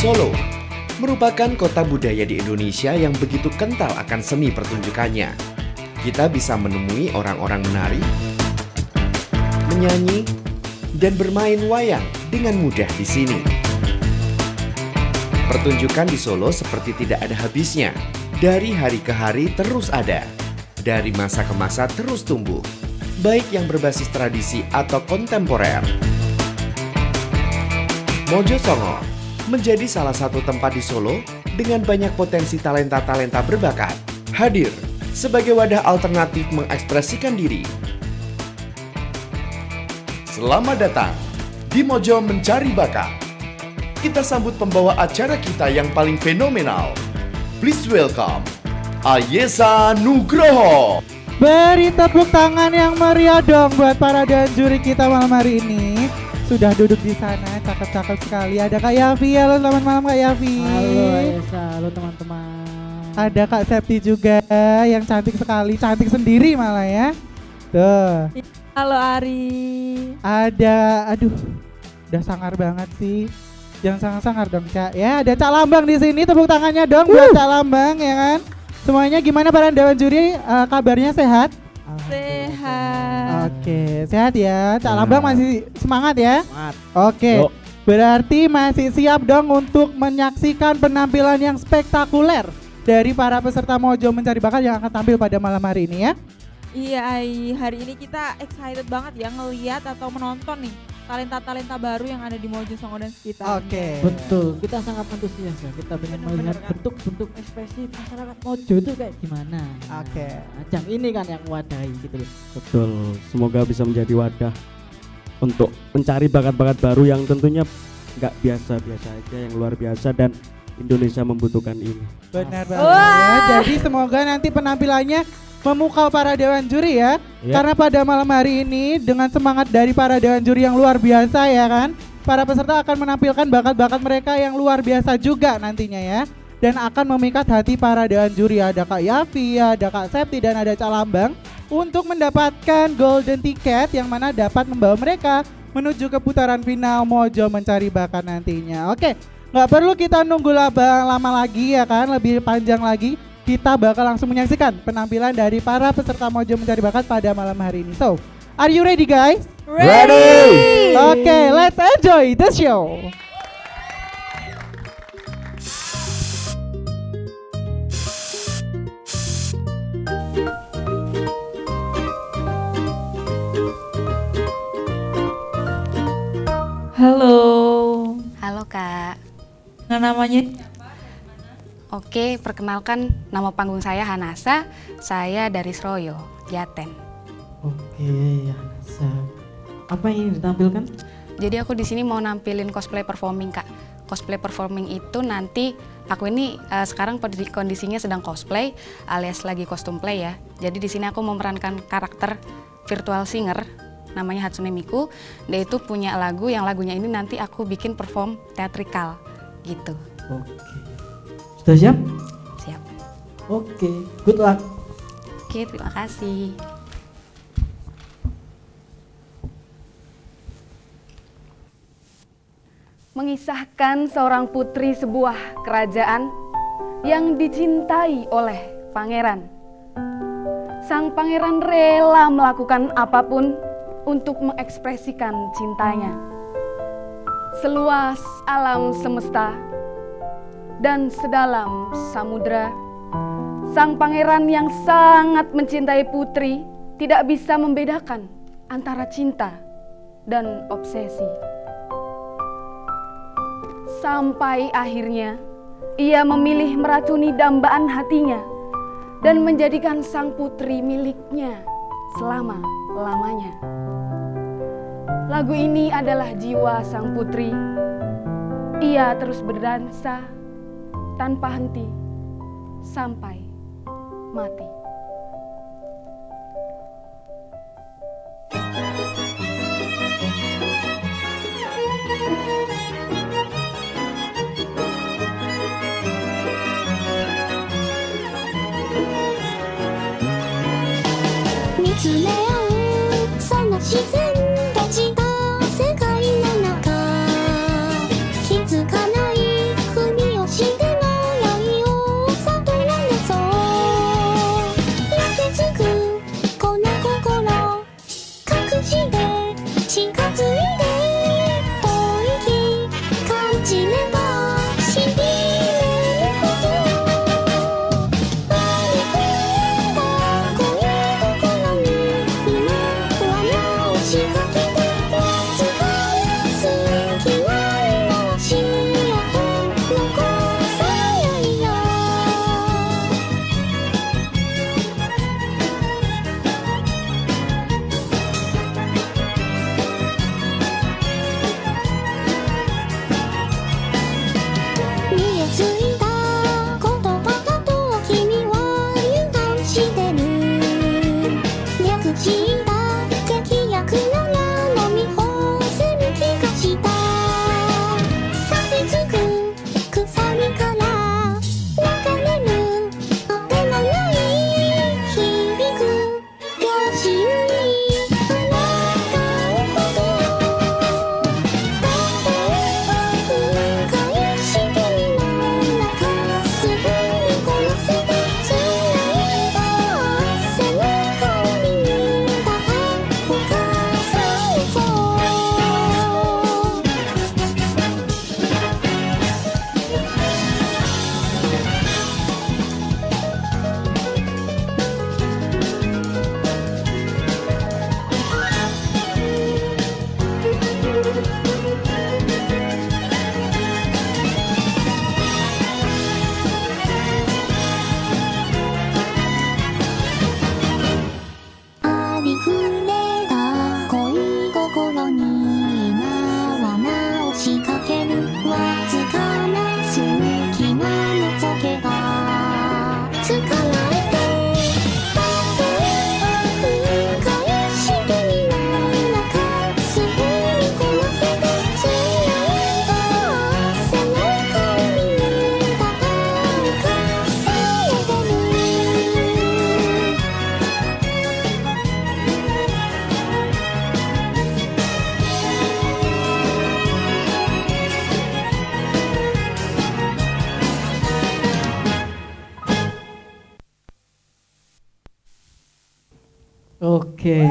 Solo merupakan kota budaya di Indonesia yang begitu kental akan seni pertunjukannya. Kita bisa menemui orang-orang menari, menyanyi, dan bermain wayang dengan mudah di sini. Pertunjukan di Solo seperti tidak ada habisnya. Dari hari ke hari terus ada. Dari masa ke masa terus tumbuh. Baik yang berbasis tradisi atau kontemporer. Mojosongo menjadi salah satu tempat di Solo dengan banyak potensi talenta-talenta berbakat. Hadir sebagai wadah alternatif mengekspresikan diri. Selamat datang di Mojo Mencari Bakat. Kita sambut pembawa acara kita yang paling fenomenal. Please welcome Ayesa Nugroho. Beri tepuk tangan yang meriah dong buat para dan juri kita malam hari ini. Sudah duduk di sana, cakep-cakep sekali. Ada Kak Yafi, halo selamat malam Kak Yafi. Halo Ayesa, halo teman-teman. Ada Kak Septi juga yang cantik sekali, cantik sendiri malah ya. Tuh. Halo Ari. Ada, aduh, udah sangar banget sih. Jangan sangar-sangar dong Kak. Ya, ada Cak Lambang di sini, tepuk tangannya dong buat Cak Lambang ya kan. Semuanya gimana para dewan juri? Kabarnya sehat? Sehat. Oke, sehat ya. Cak Lambang masih semangat ya? Semangat. Oke. Yuk. Berarti masih siap dong untuk menyaksikan penampilan yang spektakuler dari para peserta Mojo Mencari Bakat yang akan tampil pada malam hari ini ya. Iya Ai, hari ini kita excited banget ya ngeliat atau menonton nih talenta-talenta baru yang ada di Mojosongo dan sekitar. Oke. Betul, kita sangat antusias ya. Kita ingin Bener-bener melihat kan. bentuk-bentuk ekspresi masyarakat Mojo itu kayak gimana. Oke. Ajang ini kan yang mewadahi gitu loh. Betul, semoga bisa menjadi wadah untuk mencari bakat-bakat baru yang tentunya nggak biasa-biasa aja, yang luar biasa dan Indonesia membutuhkan ini. Benar banget Wah. ya. Jadi semoga nanti penampilannya memukau para dewan juri ya. Ya. Karena pada malam hari ini dengan semangat dari para dewan juri yang luar biasa ya kan. Para peserta akan menampilkan bakat-bakat mereka yang luar biasa juga nantinya ya. Dan akan memikat hati para dewan juri. Ada Kak Yafi, ada Kak Septi dan ada Cak Lambang untuk mendapatkan golden ticket yang mana dapat membawa mereka menuju ke putaran final Mojo Mencari Bakat nantinya. Oke, nggak perlu kita nunggu lama lagi ya kan, lebih panjang lagi. Kita bakal langsung menyaksikan penampilan dari para peserta Mojo Mencari Bakat pada malam hari ini. So, are you ready guys? Ready! Oke, let's enjoy the show. Halo. Halo Kak. Nah, namanya? Oke, perkenalkan nama panggung saya Hanasa. Saya dari Sroyo, Jaten. Oke, ya Nasa. Apa yang ingin ditampilkan? Jadi aku di sini mau nampilin cosplay performing Kak. Cosplay performing itu nanti aku ini sekarang kondisinya sedang cosplay alias lagi kostum play ya. Jadi di sini aku memerankan karakter virtual singer namanya Hatsune Miku. Dia itu punya lagu yang lagunya ini nanti aku bikin perform teatrikal gitu. Oke. Sudah siap? Siap. Oke, good luck. Oke, terima kasih. Mengisahkan seorang putri sebuah kerajaan yang dicintai oleh pangeran. Sang pangeran rela melakukan apapun untuk mengekspresikan cintanya. Seluas alam semesta dan sedalam samudra, sang pangeran yang sangat mencintai putri tidak bisa membedakan antara cinta dan obsesi. Sampai akhirnya ia memilih meracuni dambaan hatinya dan menjadikan sang putri miliknya selama-lamanya. Lagu ini adalah jiwa sang putri. Ia terus berdansa tanpa henti sampai mati. ろに今は直しかけるわずかな隙間の棘が捕まえてたとえを繰り返してみない中すぐにこの世界つないだ朝の香りにたたかされてるOke.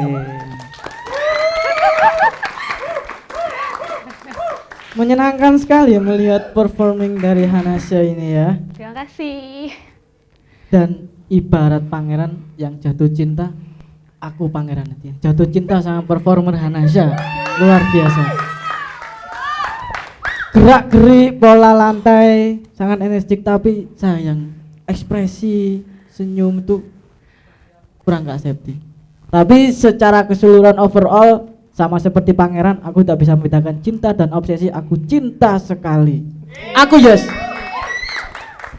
Menyenangkan sekali ya melihat performing dari Hanasha ini ya. Terima kasih. Dan ibarat pangeran yang jatuh cinta, aku pangeran nanti. Jatuh cinta sama performer Hanasha, luar biasa. Gerak-gerik bola lantai sangat energik, tapi sayang ekspresi senyum itu kurang gak safety. Tapi secara keseluruhan overall sama seperti pangeran, aku tak bisa membedakan cinta dan obsesi. Aku cinta sekali. Aku yes.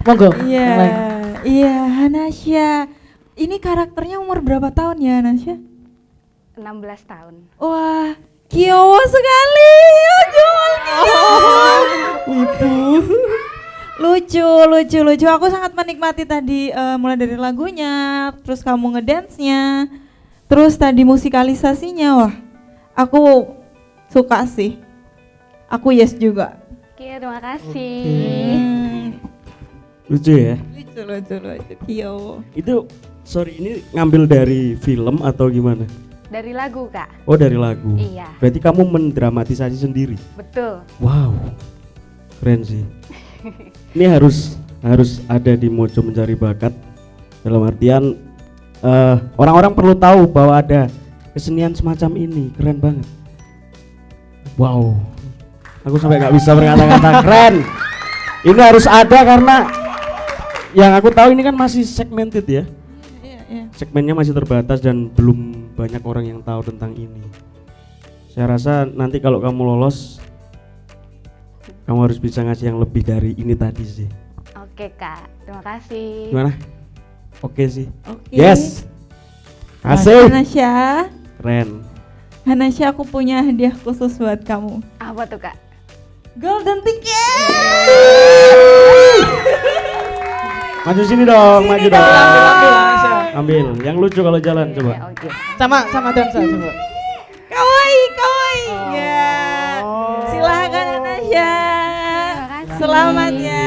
Monggo. Iya, yang lain. iya Hanasha. Ini karakternya umur berapa tahun ya Hanasha? 16 tahun. Wah, Kyowo sekali. Oh, Joel lucu. Aku sangat menikmati tadi mulai dari lagunya, terus kamu ngedance-nya, terus tadi musikalisasinya. Wah, aku suka sih. Aku yes juga. Oke, terima kasih. Lucu ya. Lucu Kyowo. Itu sorry, ini ngambil dari film atau gimana? Dari lagu, Kak. Oh, dari lagu. Iya. Berarti kamu mendramatisasi sendiri. Betul. Wow. Keren sih. Ini harus ada di Mojo Mencari Bakat. Dalam artian orang-orang perlu tahu bahwa ada kesenian semacam ini. Keren banget. Wow. Aku sampai nggak bisa berkata-kata keren. Ini harus ada karena yang aku tahu ini kan masih segmented ya. Iya. Segmennya masih terbatas dan belum banyak orang yang tahu tentang ini. Saya rasa nanti kalau kamu lolos, kamu harus bisa ngasih yang lebih dari ini tadi sih. Oke, Kak. Terima kasih. Gimana? Oke sih. Oke. Yes. Asik. Hanasha, Keren. Hanasha, aku punya hadiah khusus buat kamu. Apa tuh, Kak? Golden ticket. Maju sini dong, maju dong. Ambil Hanasha. Ambil. Yang lucu kalau jalan coba. Ya, oke. Sama dansa coba. Kawaii. Ya. Oh. Silahkan Hanasha. Terima kasih. Selamat ya.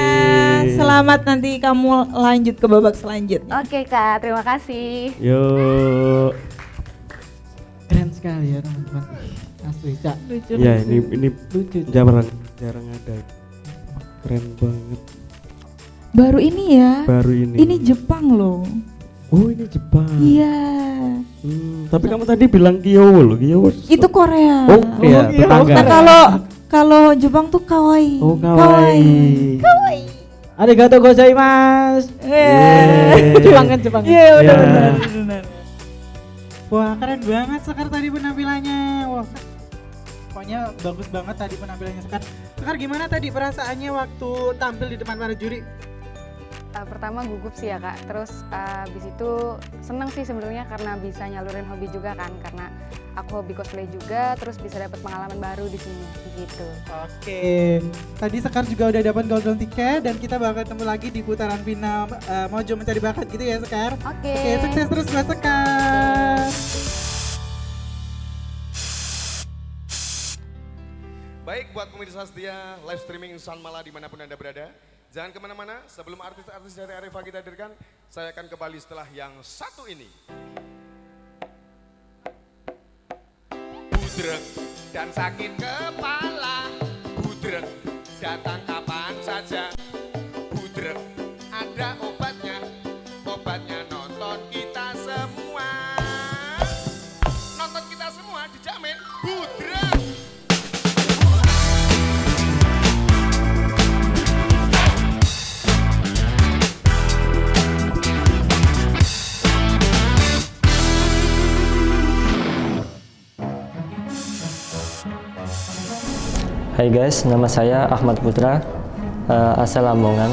Selamat nanti kamu lanjut ke babak selanjutnya. Oke, Kak. Terima kasih. Yuk. Keren sekali ya teman-teman. Asli Cak. Lucu. Ya ini Lucu. jarang ada. Keren banget. Baru ini ya. Baru ini. Ini Jepang loh. Oh, ini Jepang. Iya. Tapi kamu tadi bilang Kyowo loh, Kyowo. Itu Korea. Oh, iya, tetangga. Nah, kalau Jepang tuh kawaii. Oh, kawaii. Arigatou gozaimasu. Yeah. Jepang kan Jepang. Iya, Ya. benar. Wah, keren banget Sekar tadi penampilannya. Wah, pokoknya bagus banget tadi penampilannya Sekar. Sekar, gimana tadi perasaannya waktu tampil di depan para juri? Pertama gugup sih ya, Kak. Terus abis itu seneng sih sebenarnya karena bisa nyalurin hobi juga kan, karena aku hobi cosplay juga, terus bisa dapat pengalaman baru di sini gitu. Oke, tadi Sekar juga udah dapat golden ticket dan kita bakal ketemu lagi di putaran final Mojo Mencari Bakat gitu ya Sekar. Oke. Oke, sukses terus buat Sekar. Baik, buat pemirsa setia live streaming Insan Mala dimanapun Anda berada, jangan kemana-mana. Sebelum artis-artis dari Areva kita hadirkan, saya akan kembali setelah yang satu ini. Budrek dan sakit kepala, budrek datang kapan saja, budrek ada obatnya, obatnya nonton kita semua. Nonton kita semua dijamin budrek. Hai guys, nama saya Ahmad Putra, asal Lamongan,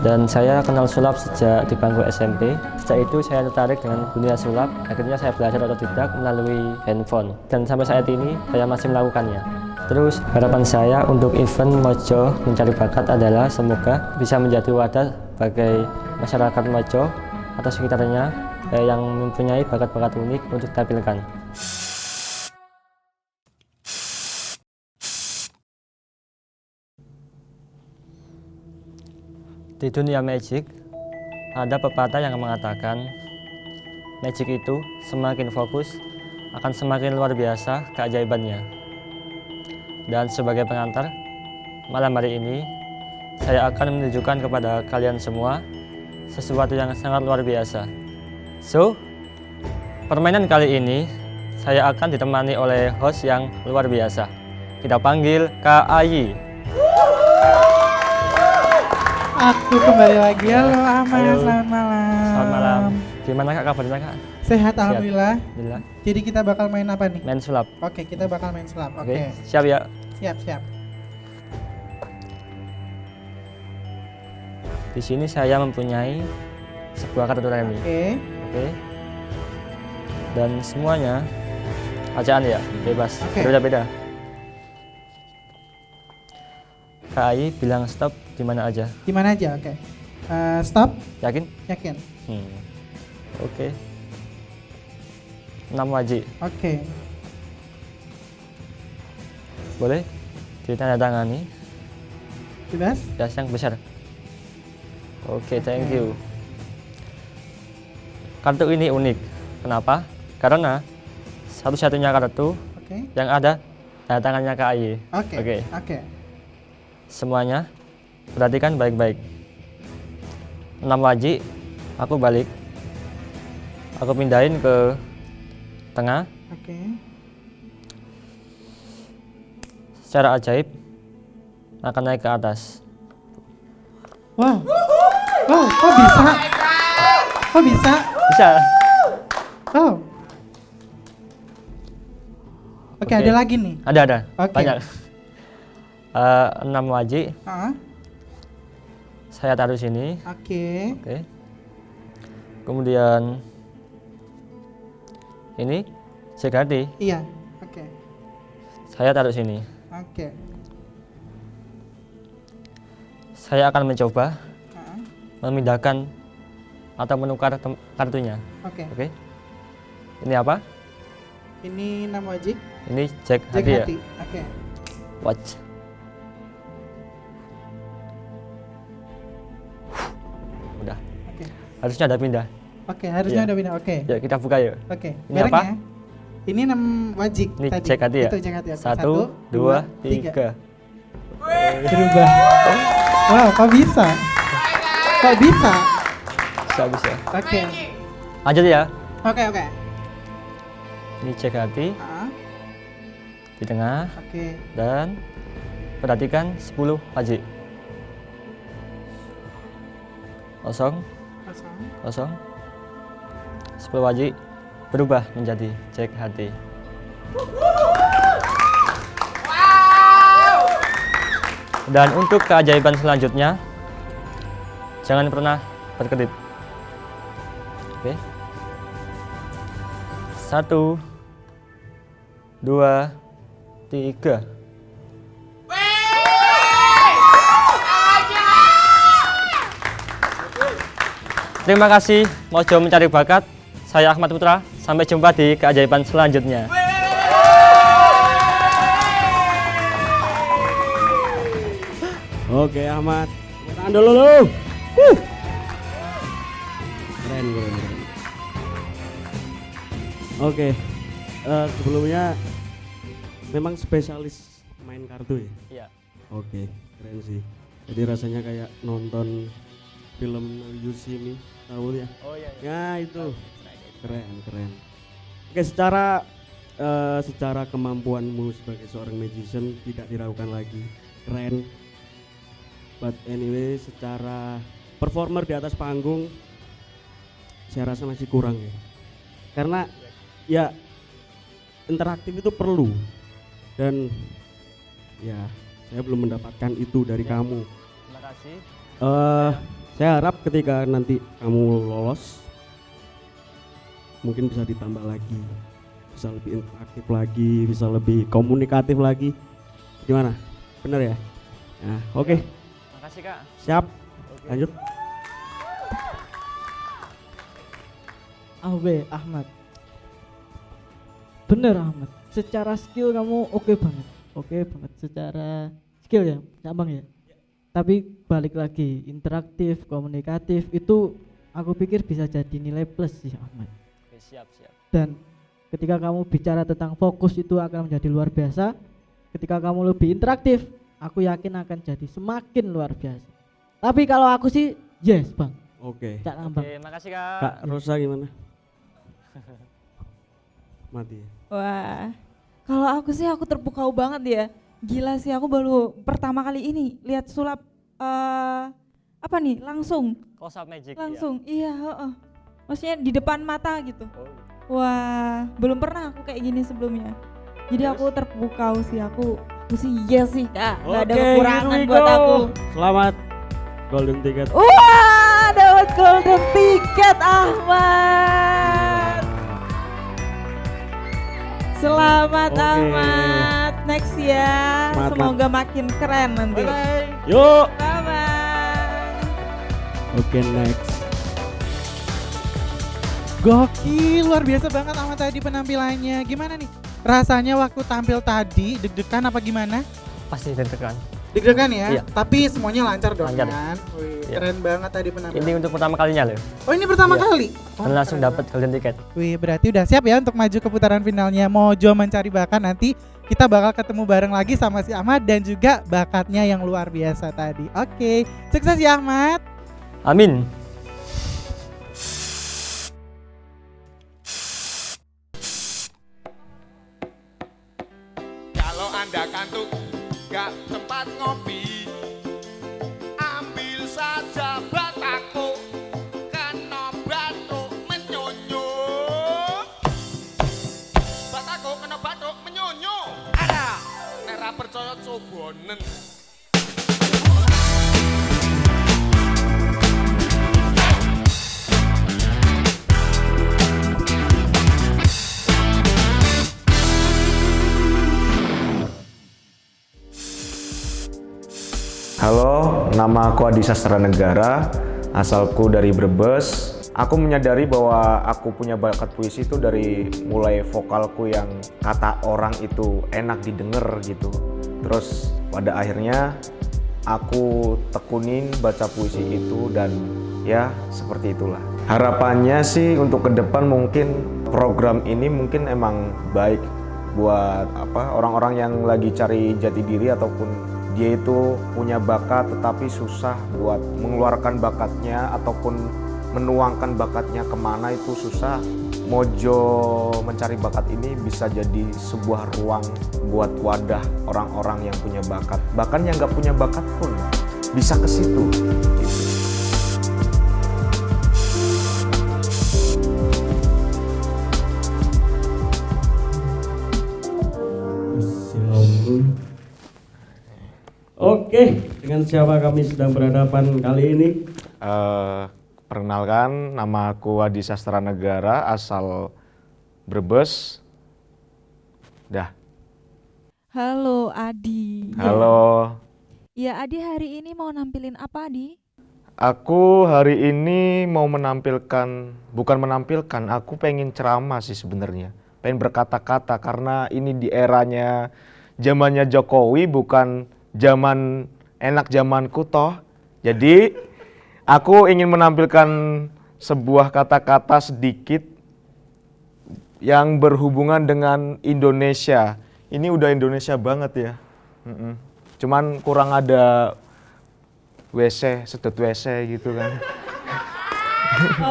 dan saya kenal sulap sejak di bangku SMP. Sejak itu saya tertarik dengan dunia sulap, akhirnya saya belajar otodidak melalui handphone, dan sampai saat ini saya masih melakukannya. Terus harapan saya untuk event Mojo Mencari Bakat adalah semoga bisa menjadi wadah bagi masyarakat Mojo atau sekitarnya yang mempunyai bakat-bakat unik untuk ditampilkan. Di dunia magic, ada pepatah yang mengatakan magic itu semakin fokus akan semakin luar biasa keajaibannya. Dan sebagai pengantar, malam hari ini saya akan menunjukkan kepada kalian semua sesuatu yang sangat luar biasa. So, permainan kali ini saya akan ditemani oleh host yang luar biasa. Kita panggil Kak Ayi. Aku kembali lagi. Halo Ahmad, Halo. selamat malam. Selamat malam. Gimana Kak kabarnya Kak? Sehat, alhamdulillah. Alhamdulillah. Jadi kita bakal main apa nih? Main sulap. Oke, kita bakal main sulap. Oke, Oke. siap ya. Siap. Di sini saya mempunyai sebuah kartu remi. Oke. Dan semuanya bacaan ya, bebas. Oke. Berbeda-beda. Kak Ayi bilang stop di mana aja. Di mana aja? Oke. Stop. Yakin? Yakin. Oke. 6 wajib. Oke. Boleh ditandatangani. Bebas. Jas yang besar. Oke, thank you. Kartu ini unik. Kenapa? Karena satu-satunya kartu yang ada tanda tangannya Kak Ayi. Oke. Semuanya perhatikan baik-baik. 6 wajib, aku balik. Aku pindahin ke tengah. Oke. Secara ajaib akan naik ke atas. Wow, kok bisa? Kok bisa? Bisa. Oh. Oke, ada lagi nih. Ada. Oke. Banyak. 6 wajib. Saya taruh sini. Oke. Kemudian ini segati. Iya. Oke. Saya taruh sini. Oke. Saya akan mencoba memindahkan atau menukar kartunya. Oke. Ini apa? Ini 6 wajib. Ini Jack hati ya. Oke. Watch. Udah. Oke. Harusnya ada pindah. Oke, harusnya Iya. ada pindah. Oke. Ya, kita buka yuk. Oke. Ini apa? Ya. Ini 6 wajib Ini tadi. Jack hati ya. Itu Jack hati. 1, 2, 3. Berubah. Wow, kok bisa? Bisa. Oke. Lanjut ya. Oke. Ini Jack hati. Di tengah. Oke. Dan perhatikan 10 wajib. Kosong. 10 wajib berubah menjadi Jack hati. Dan untuk keajaiban selanjutnya, jangan pernah berkedip. Oke. 1, 2, 3. Terima kasih Mojo Mencari Bakat. Saya Ahmad Putra. Sampai jumpa di keajaiban selanjutnya. Oke Ahmad, tangan dulu lu. Keren. Oke, sebelumnya memang spesialis main kartu ya? Iya. Oke, keren sih. Jadi rasanya kayak nonton film You See Me, tahu ya? Oh iya. Ya itu, keren. Oke, secara kemampuanmu sebagai seorang magician tidak diragukan lagi, keren. But anyway, secara performer di atas panggung, saya rasa masih kurang ya. Karena ya interaktif itu perlu, dan Ya, saya belum mendapatkan itu dari kamu. Terima kasih. Saya harap ketika nanti kamu lolos, mungkin bisa ditambah lagi, bisa lebih interaktif lagi, bisa lebih komunikatif lagi. Gimana? Bener ya? Nah, oke. Makasih Kak. Siap. Lanjut. Ahmad. Bener Ahmad. Secara skill kamu oke banget. Oke banget secara skill ya, Bang ya. Tapi balik lagi, interaktif, komunikatif itu aku pikir bisa jadi nilai plus sih Ahmad. Oke, siap. Dan ketika kamu bicara tentang fokus itu akan menjadi luar biasa. Ketika kamu lebih interaktif, aku yakin akan jadi semakin luar biasa. Tapi kalau aku sih yes Bang. Oke. Cak Nambang. Oke, makasih Kak. Kak Rosa gimana? Mati. Wah, kalau aku sih aku terpukau banget ya. Gila sih, aku baru pertama kali ini lihat sulap apa nih langsung Close up magic. iya, heeh. Maksudnya di depan mata gitu. Oh. Wah, belum pernah aku kayak gini sebelumnya. Jadi aku terpukau sih, aku sih yes sih Kak, nggak ada kekurangan buat aku. Selamat golden ticket. Wah, dapat golden ticket Ahmad. Selamat Oke. Ahmad, next ya. Semangat, Semoga makin keren nanti. Yuk. Bye bye. Oke, next. Gokil, luar biasa banget Ahmad tadi penampilannya. Gimana nih rasanya waktu tampil tadi? Deg-degan apa gimana? Pasti deg-degan. Deg-degan ya, Iya. tapi semuanya lancar dong Lancar. kan? Wih, Iya. keren banget tadi penampilan. Ini untuk pertama kalinya loh. Oh ini pertama Iya. kali? Oh, Dan langsung keren dapat golden ticket. Wih, berarti udah siap ya untuk maju ke putaran finalnya Mojo Mencari Bakat. Nanti kita bakal ketemu bareng lagi sama si Ahmad dan juga bakatnya yang luar biasa tadi. Oke, sukses ya Ahmad. Amin. Kalau Anda kantuk, gak tempat ngopi, ambil saja batako, kena batuk menyonyo. Batako kena batuk menyonyo. Ada, nek ra percaya cobonen. Halo, nama aku Adi Sastra Negara, asalku dari Brebes. Aku menyadari bahwa aku punya bakat puisi itu dari mulai vokalku yang kata orang itu enak didengar gitu. Terus pada akhirnya aku tekunin baca puisi itu dan ya seperti itulah. Harapannya sih untuk ke depan mungkin program ini mungkin emang baik buat orang-orang yang lagi cari jati diri ataupun dia itu punya bakat tetapi susah buat mengeluarkan bakatnya ataupun menuangkan bakatnya kemana itu susah. Mojo Mencari Bakat ini bisa jadi sebuah ruang buat wadah orang-orang yang punya bakat. Bahkan yang nggak punya bakat pun bisa ke situ. Gitu. Oke, dengan siapa kami sedang berhadapan kali ini? Perkenalkan, nama aku Adi Sastra Negara, asal Brebes. Dah. Halo Adi. Halo. Ya Adi, hari ini mau nampilin apa Adi? Aku hari ini mau bukan menampilkan, aku pengen ceramah sih sebenarnya. Pengen berkata-kata karena ini di eranya zamannya Jokowi, bukan zaman enak zamanku toh. Jadi aku ingin menampilkan sebuah kata-kata sedikit yang berhubungan dengan Indonesia. Ini udah Indonesia banget ya. Cuman kurang ada WC, sedot WC gitu kan.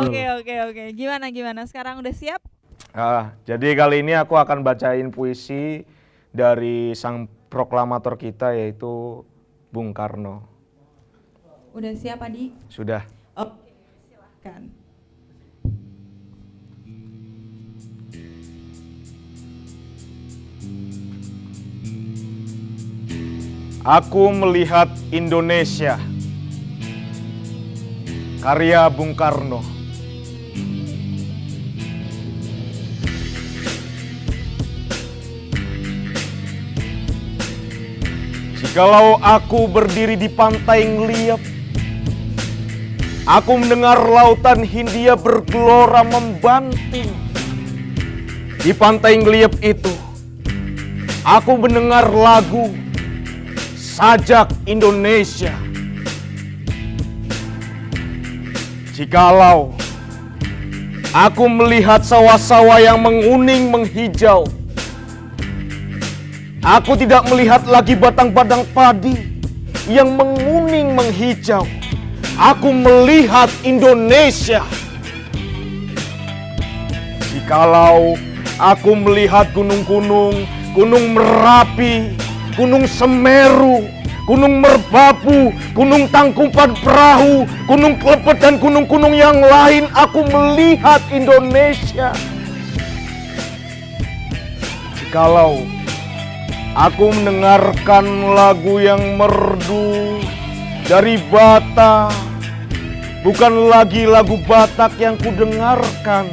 Oke. Gimana? Sekarang udah siap? Jadi kali ini aku akan bacain puisi dari sang proklamator kita yaitu Bung Karno. Udah siap Adi? Sudah. Oke, silahkan. Aku melihat Indonesia, karya Bung Karno. Jikalau aku berdiri di pantai ngeliat, aku mendengar lautan Hindia bergelora membanting. Di pantai ngeliat itu, aku mendengar lagu Sajak Indonesia. Jikalau aku melihat sawah-sawah yang menguning menghijau, aku tidak melihat lagi batang-batang padi yang menguning menghijau. Aku melihat Indonesia. Jikalau aku melihat gunung-gunung, Gunung Merapi, Gunung Semeru, Gunung Merbabu, Gunung Tangkuban Perahu, Gunung Klepet dan gunung-gunung yang lain, aku melihat Indonesia. Jikalau aku mendengarkan lagu yang merdu dari Batak, bukan lagi lagu Batak yang kudengarkan,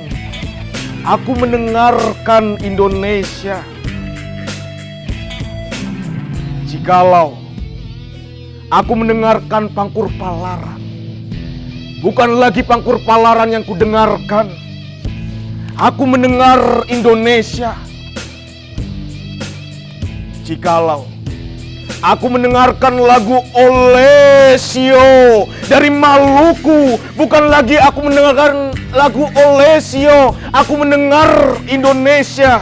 aku mendengarkan Indonesia. Jikalau aku mendengarkan Pangkur Palaran, bukan lagi Pangkur Palaran yang kudengarkan, aku mendengar Indonesia. Jikalau aku mendengarkan lagu Olesio dari Maluku, bukan lagi aku mendengarkan lagu Olesio, aku mendengar Indonesia.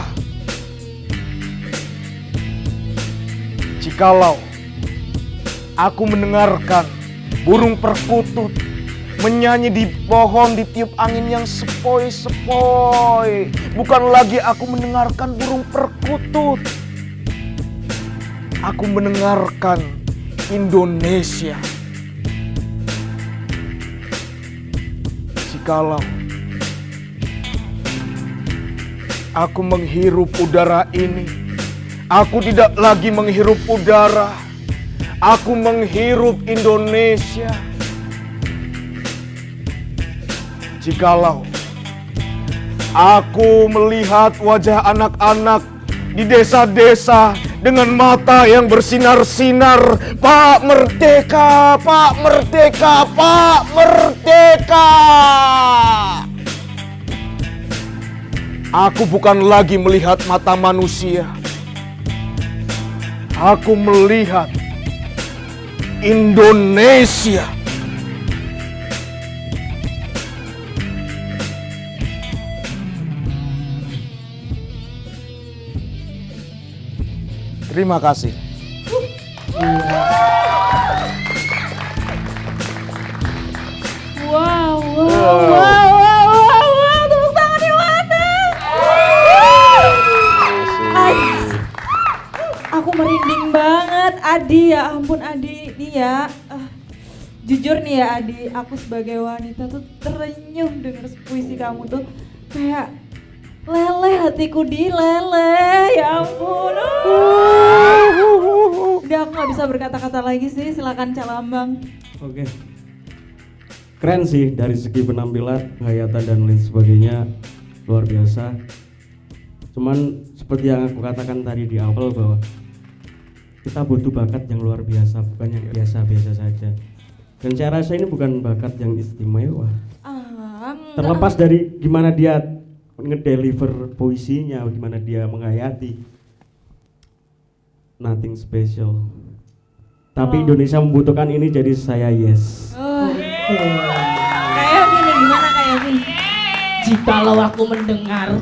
Jikalau aku mendengarkan burung perkutut menyanyi di pohon ditiup angin yang sepoi-sepoi, bukan lagi aku mendengarkan burung perkutut, aku mendengarkan Indonesia. Jikalau aku menghirup udara ini, aku tidak lagi menghirup udara, aku menghirup Indonesia. Jikalau aku melihat wajah anak-anak di desa-desa dengan mata yang bersinar-sinar, Pak Merdeka, Pak Merdeka, Pak Merdeka. Aku bukan lagi melihat mata manusia, aku melihat Indonesia. Terima kasih. Wow, tepuk tangan di mana? Aku merinding banget, Adi, ya ampun Adi, nih ya. Jujur nih ya Adi, aku sebagai wanita tuh terenyuh denger puisi kamu tuh kayak leleh, hatiku dileleh, ya ampun. Udah aku gak bisa berkata-kata lagi sih, silakan Calambang. Oke. Keren sih dari segi penampilan, penghayatan dan lain sebagainya, luar biasa. Cuman seperti yang aku katakan tadi di awal bahwa kita butuh bakat yang luar biasa, bukan yang biasa-biasa saja. Dan saya rasa ini bukan bakat yang istimewa. Terlepas dari gimana dia ngedeliver puisinya, gimana dia menghayati, nothing special. Tapi Indonesia membutuhkan ini, jadi saya yes. Kayak gini, gimana kayak gini? Jikalau aku mendengar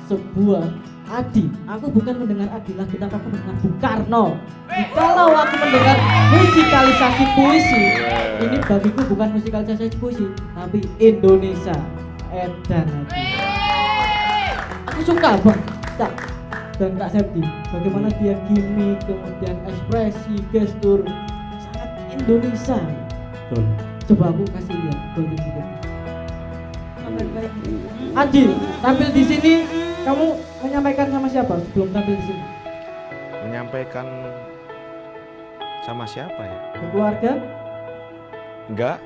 sebuah Adi, aku bukan mendengar Adi lagi, tapi aku mendengar Bung Karno. Jikalau aku mendengar musikalisasi puisi, ini bagiku bukan musikalisasi puisi, tapi Indonesia. Edan Adi. Aku suka Bang dan Kak Septi, bagaimana dia gimmick, kemudian ekspresi, gestur sangat Indonesia. Betul. Coba aku kasih lihat golden ticket. Adi, tampil di sini, kamu menyampaikan sama siapa sebelum tampil di sini? Menyampaikan Sama siapa ya? Ke keluarga? Enggak,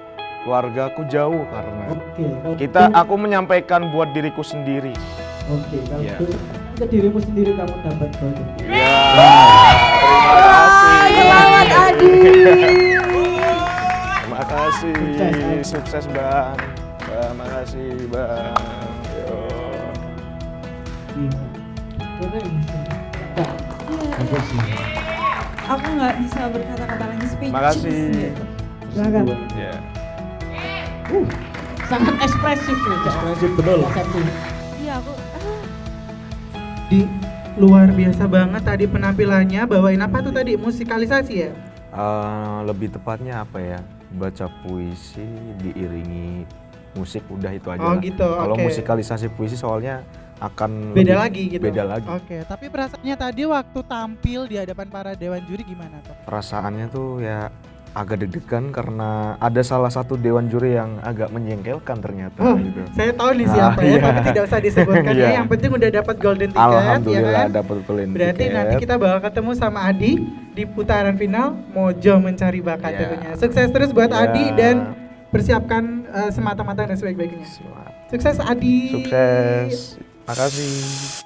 keluarga aku jauh karena Oke. Kalau aku menyampaikan buat diriku sendiri. Oke, kalau Iya. itu ke dirimu sendiri kamu dapat golden ticket. Ya, terima kasih. Selamat Adi. Terima kasih. Sukses, Sukses Bang. Terima kasih Bang. Yo. Iya. Keren sih. Nah, Bagus sih. Aku nggak bisa berkata-kata lagi, speechless. Makasih. gitu. silakan. Ya. Sangat ekspresif loh, Cak. Ekspresif betul. Kak Septi. Iya aku. Di luar biasa banget tadi penampilannya, bawain apa tuh tadi, musikalisasi ya? Lebih tepatnya apa ya? Baca puisi diiringi musik, udah itu aja. Oh, lah. gitu, Kalau oke. musikalisasi puisi soalnya akan Beda lebih- lagi gitu. Beda lagi. Oke, tapi perasaannya tadi waktu tampil di hadapan para dewan juri gimana tuh? Perasaannya tuh ya agak deg-degan karena ada salah satu dewan juri yang agak menjengkelkan ternyata Oh, gitu. saya tahu nih Ah, siapa ya, iya. tapi tidak usah disebutkan ya. Iya. Yang penting udah dapat golden ticket, Alhamdulillah ya kan? dapat golden Berarti ticket. nanti kita bakal ketemu sama Adi di putaran final Mojo Mencari Bakat Iya. tentunya. Sukses terus buat Iya. Adi dan persiapkan semata-mata dan sebaik-baiknya. Siap. Sukses Adi. Sukses. Makasih.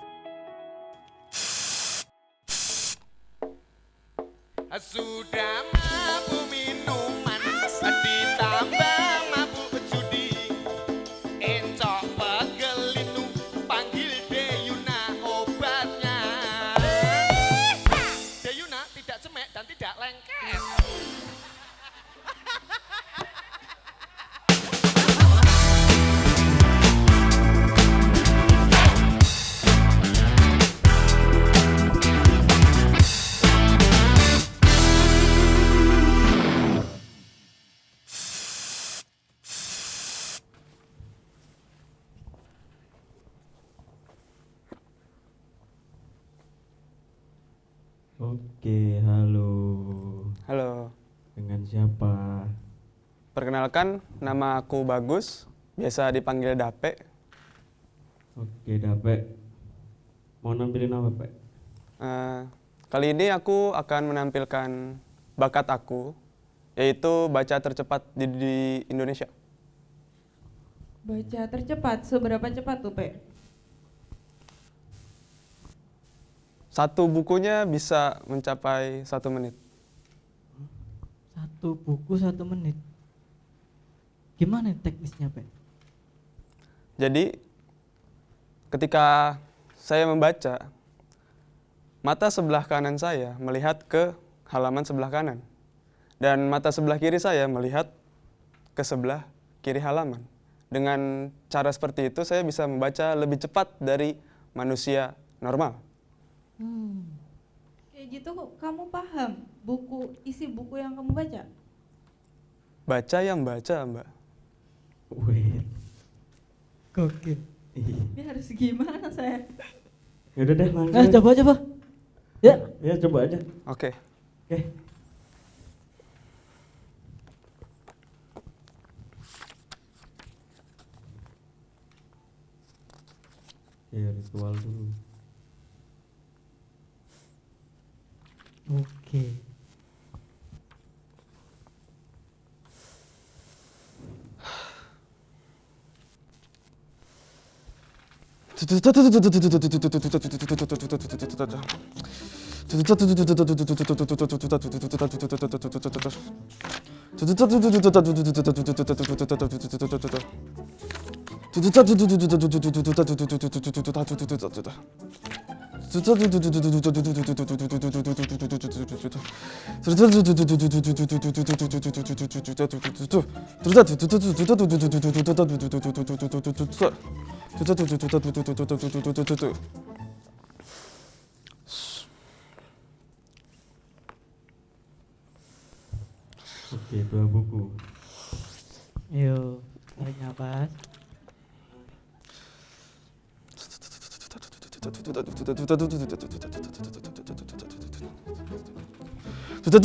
Sudah mabuk minuman, ditambah mabuk judi. Encok pegelinu, panggil Deyuna obatnya. Deyuna tidak cemek dan tidak lengket. Oke, halo. Halo, Dengan siapa? perkenalkan nama aku Bagus, biasa dipanggil Dape. Oke, Dape. Mau nampilin apa, Pak? Kali ini aku akan menampilkan bakat aku, yaitu baca tercepat di Indonesia. Baca tercepat, seberapa cepat tuh, Pe? Satu bukunya bisa mencapai 1 menit. Satu buku 1 menit. Gimana teknisnya, Pak? Jadi, ketika saya membaca, mata sebelah kanan saya melihat ke halaman sebelah kanan. Dan mata sebelah kiri saya melihat ke sebelah kiri halaman. Dengan cara seperti itu saya bisa membaca lebih cepat dari manusia normal. Kayak gitu kamu paham isi buku yang kamu baca? Baca yang baca, Mbak. Wait. Gokil. Ini harus gimana saya? Yaudah deh, langsung. Nah, coba. Ya. Ya, coba aja. Oke. Oke. Ya, ritual dulu. Oke. Oke, 2 buku. Yuk, tarik nafas. Stop.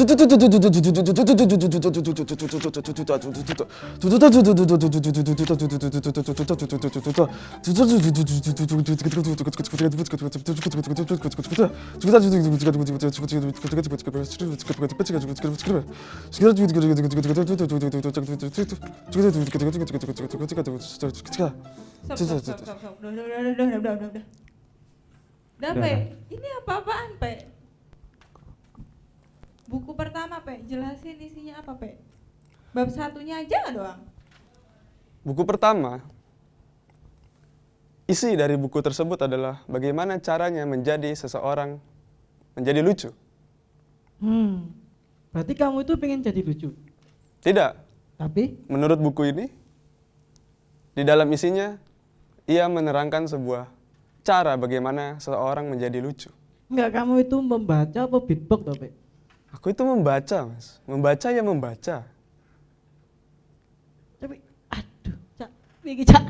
Udah. Udah, Pe. Ini apa-apaan, Pe? Buku pertama, Pe. Jelasin isinya apa, Pe? Bab satunya aja doang. Buku pertama, isi dari buku tersebut adalah bagaimana caranya menjadi seseorang menjadi lucu. Berarti kamu itu pengen jadi lucu? Tidak. Tapi? Menurut buku ini, di dalam isinya, ia menerangkan sebuah cara bagaimana seseorang menjadi lucu. Enggak, kamu itu membaca apa beatbox, Pak? Aku itu membaca, Mas. Membaca ya membaca. Tapi, aduh, Cak. Ini, Cak.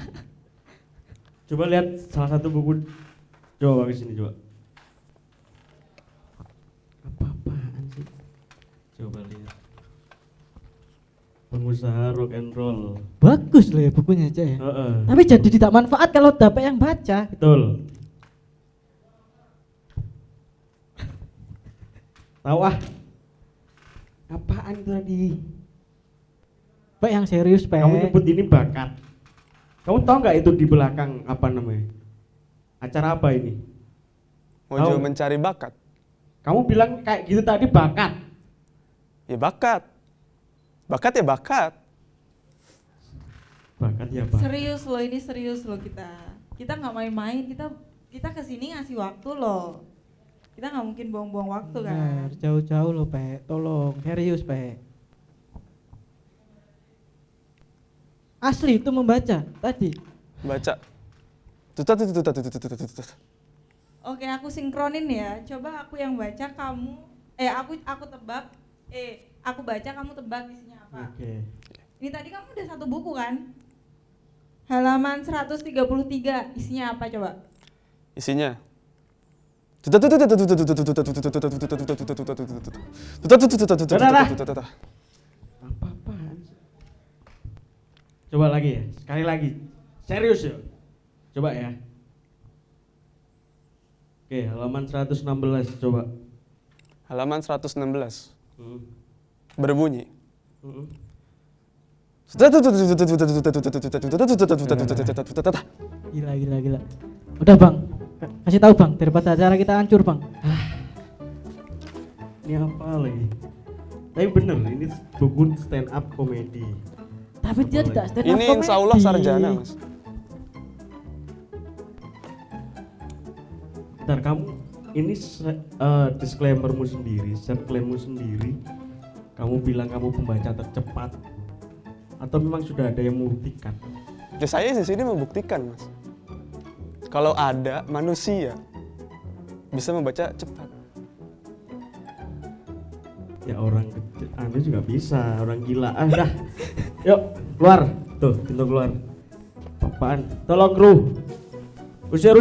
Coba lihat salah satu buku. Coba ke sini coba. Apa-apaan sih? Coba lihat. Pengusaha rock and roll. Bagus loh ya bukunya, Cak ya. Heeh. Tapi jadi tidak manfaat kalau dapat yang baca. Betul. Tahu ah. Apaan itu tadi? Pak yang serius, Pak. Kamu nyebut ini bakat. Kamu tahu nggak itu di belakang apa namanya? Acara apa ini? Mojo mencari bakat. Kamu bilang kayak gitu tadi bakat. Ya bakat. Bakat ya bakat. Bakat ya bakat. Serius loh kita. Kita nggak main-main. Kita kesini ngasih waktu loh. Kita nggak mungkin buang-buang waktu kan. Benar, jauh-jauh loh, Pak. Tolong, serius, Pak. Asli itu membaca tadi. Baca. Oke, aku sinkronin ya. Coba aku yang baca, kamu aku tebak. Aku baca, kamu tebak isinya apa. Oke. Ini tadi kamu udah satu buku kan? Halaman 133, isinya apa coba? Isinya. Apa-apaan sih? Coba lagi ya, sekali lagi. Serius ya. Coba ya. Oke, halaman 116 coba. Halaman 116. Berbunyi. Gila. Udah, Bang. Kasih tahu, Bang, daripada acara kita hancur, Bang. Ini apa lagi? Tapi bener, ini buku stand up komedi. Tapi dia tidak stand up Ini insya Allah sarjana, Mas. Bentar, kamu ini disclaimermu sendiri, self-claimmu sendiri. Kamu bilang kamu pembaca tercepat, atau memang sudah ada yang membuktikan? Ya saya di sini membuktikan, Mas. Kalau ada manusia bisa membaca cepat. Ya orang kecil, Anda juga bisa, orang gila. Dah, yuk keluar, tuh pintu keluar. Apaan? Tolong kru, usir.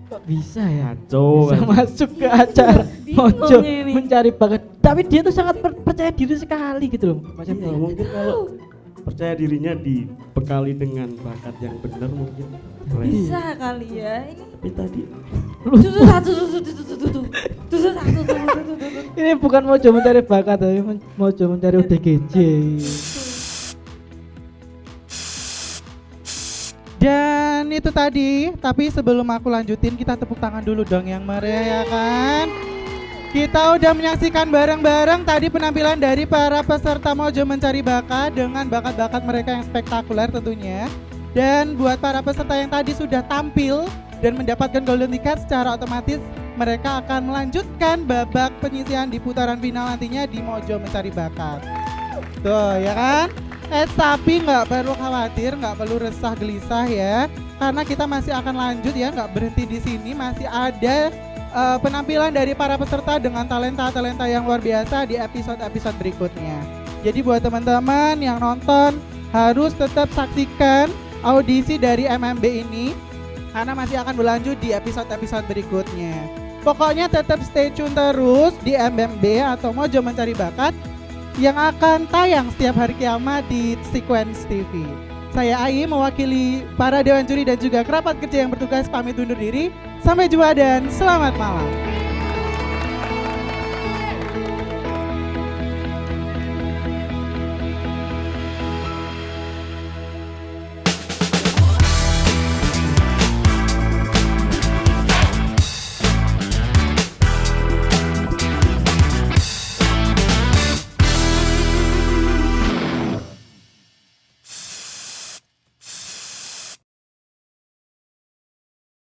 Kok bisa ya? Kacau. Bisa masuk ke acara Bingung Mojo ini. mencari bakat. Tapi dia tuh sangat percaya diri sekali gitu loh, Mas Ya, mungkin kalau percaya dirinya dibekali dengan bakat yang benar mungkin keren. Bisa kali ya. Ini Tapi tadi ini bukan Mojo mencari bakat, tapi Mojo mencari ODGJ. Dan itu tadi, tapi sebelum aku lanjutin kita tepuk tangan dulu dong yang meriah ya kan. Kita udah menyaksikan bareng-bareng tadi penampilan dari para peserta Mojo Mencari Bakat dengan bakat-bakat mereka yang spektakuler tentunya. Dan buat para peserta yang tadi sudah tampil dan mendapatkan golden ticket, secara otomatis mereka akan melanjutkan babak penyisihan di putaran final nantinya di Mojo Mencari Bakat. Tuh ya kan? Tapi nggak perlu khawatir, nggak perlu resah gelisah ya, karena kita masih akan lanjut ya, nggak berhenti di sini, masih ada penampilan dari para peserta dengan talenta-talenta yang luar biasa di episode-episode berikutnya. Jadi buat teman-teman yang nonton harus tetap saksikan audisi dari MMB ini karena masih akan berlanjut di episode-episode berikutnya. Pokoknya tetap stay tune terus di MMB atau Mojo Mencari Bakat yang akan tayang setiap hari kiamat di Sequence TV. Saya Ai mewakili para dewan juri dan juga kerabat kerja yang bertugas pamit undur diri. Sampai jumpa dan selamat malam.